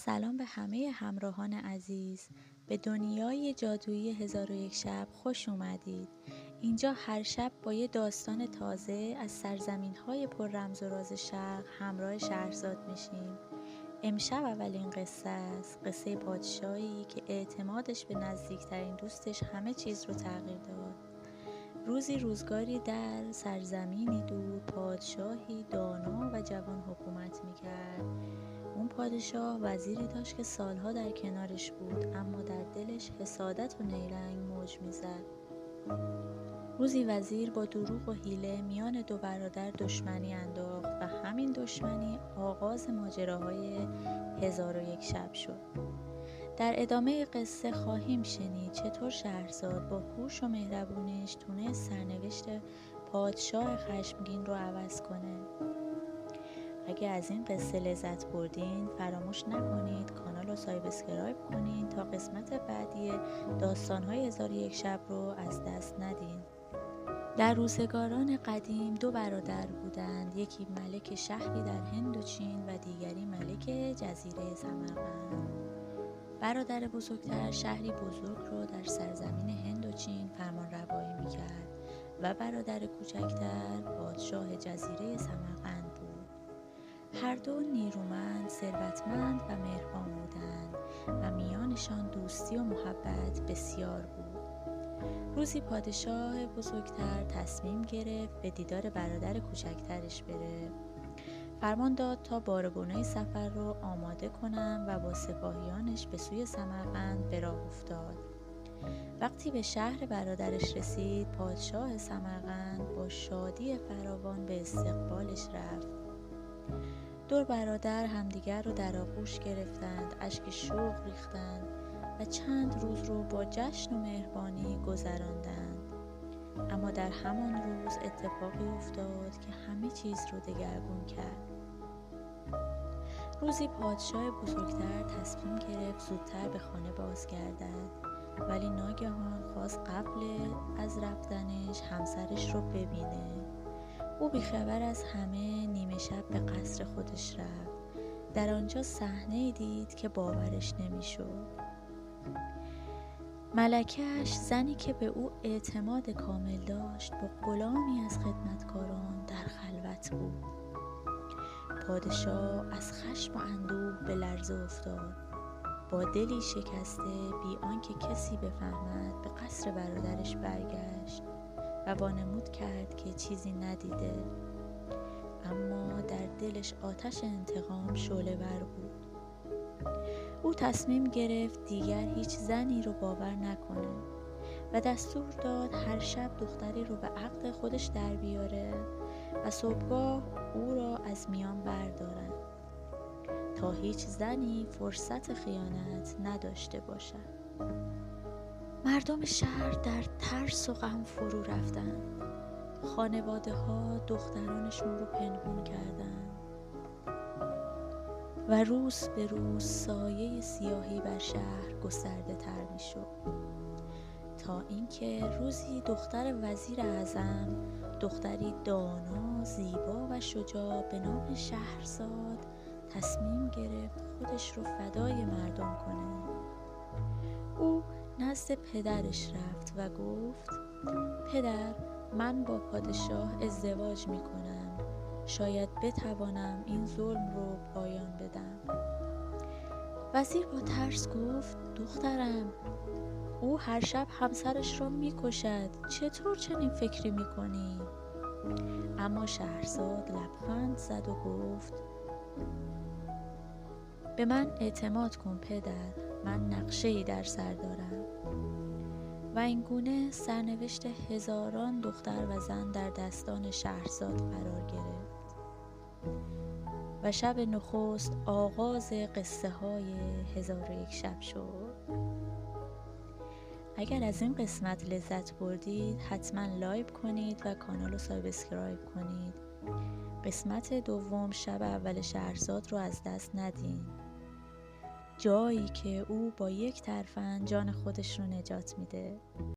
سلام به همه همراهان عزیز. به دنیای جادویی 1001 شب خوش اومدید. اینجا هر شب با یه داستان تازه از سرزمین‌های پر رمز و راز شرق همراه شهرزاد میشیم. امشب اولین قصه است، قصه پادشاهی که اعتمادش به نزدیکترین دوستش همه چیز رو تغییر داد. روزی روزگاری در سرزمینی دور پادشاهی دانا و جوان حکومت میکرد. اون پادشاه وزیری داشت که سالها در کنارش بود، اما در دلش حسادت و نیرنگ موج میزد. روزی وزیر با دروغ و حیله میان دو برادر دشمنی انداخت و همین دشمنی آغاز ماجراهای 1001 شب شد. در ادامه قصه خواهیم شنید چطور شهرزاد با هوش و مهربونیش تونست سرنوشت پادشاه خشمگین رو عوض کنه. اگه از این قصه لذت بردین فراموش نکنید کانال رو سابسکرایب کنین تا قسمت بعدی داستان‌های 1001 شب رو از دست ندین. در روزگاران قدیم دو برادر بودند، یکی ملک شهری در هند و چین و دیگری ملک جزیره سمرقند. برادر بزرگتر شهری بزرگ رو در سرزمین هند و چین فرمان روایی می‌کرد و برادر کوچکتر پادشاه جزیره سمرقند بود. هر دو نیرومند، ثروتمند و مهربان بودند و میانشان دوستی و محبت بسیار بود. روزی پادشاه بزرگتر تصمیم گرفت به دیدار برادر کوچکترش بره. فرمان داد تا بارگونه سفر رو آماده کنن و با سپاهیانش به سوی سمرقند به راه افتاد. وقتی به شهر برادرش رسید، پادشاه سمرقند با شادی فراوان به استقبالش رفت. دو برادر همدیگر رو در آغوش گرفتند، اشک شوق ریختند و چند روز رو با جشن و مهربانی گذراندند. اما در همان روز اتفاقی افتاد که همه چیز رو دگرگون کرد. روزی پادشاه بزرگتر تصمیم گرفت زودتر به خانه بازگردد، ولی ناگهان خواست قبل از رفتنش همسرش رو ببینه. او بیخبر از همه نیمه شب به قصر خودش رفت. در آنجا صحنه‌ای دید که باورش نمیشد. ملکه‌اش، زنی که به او اعتماد کامل داشت، با غلامی از خدمتکاران در خلوت بود. پادشاه از خشم و اندوه به لرزه افتاد. با دلی شکسته بی آنکه کسی بفهمد به قصر برادرش برگشت و وانمود کرد که چیزی ندیده، اما در دلش آتش انتقام شعله‌ور بود. او تصمیم گرفت دیگر هیچ زنی رو باور نکنه و دستور داد هر شب دختری رو به عقد خودش در بیاره و صبحگاه او را از میان بردارن تا هیچ زنی فرصت خیانت نداشته باشد. مردم شهر در ترس و غم فرو رفتند. خانواده ها دخترانشون رو پنهون کردند و روز به روز سایه سیاهی بر شهر گسترده تر می شد، تا اینکه روزی دختر وزیر اعظم، دختری دانا، زیبا و شجاع به نام شهرزاد، تصمیم گرفت خودش رو فدای مردم کنه. او نزد پدرش رفت و گفت: پدر، من با پادشاه ازدواج می کنم. شاید بتوانم این ظلم رو پایان بدم. وزیر با ترس گفت: دخترم، او هر شب همسرش را می کشد. چطور چنین فکری می کنی؟ اما شهرزاد لبخند زد و گفت: به من اعتماد کن پدر، من نقشه‌ای در سر دارم. و این گونه سرنوشت هزاران دختر و زن در دستان شهرزاد قرار گرفت و شب نخست آغاز قصه های 1001 شب شد. اگر از این قسمت لذت بردید حتما لایک کنید و کانال رو سابسکرایب کنید. قسمت دوم شب اول شهرزاد رو از دست ندین، جایی که او با یک ترفند جان خودش رو نجات میده.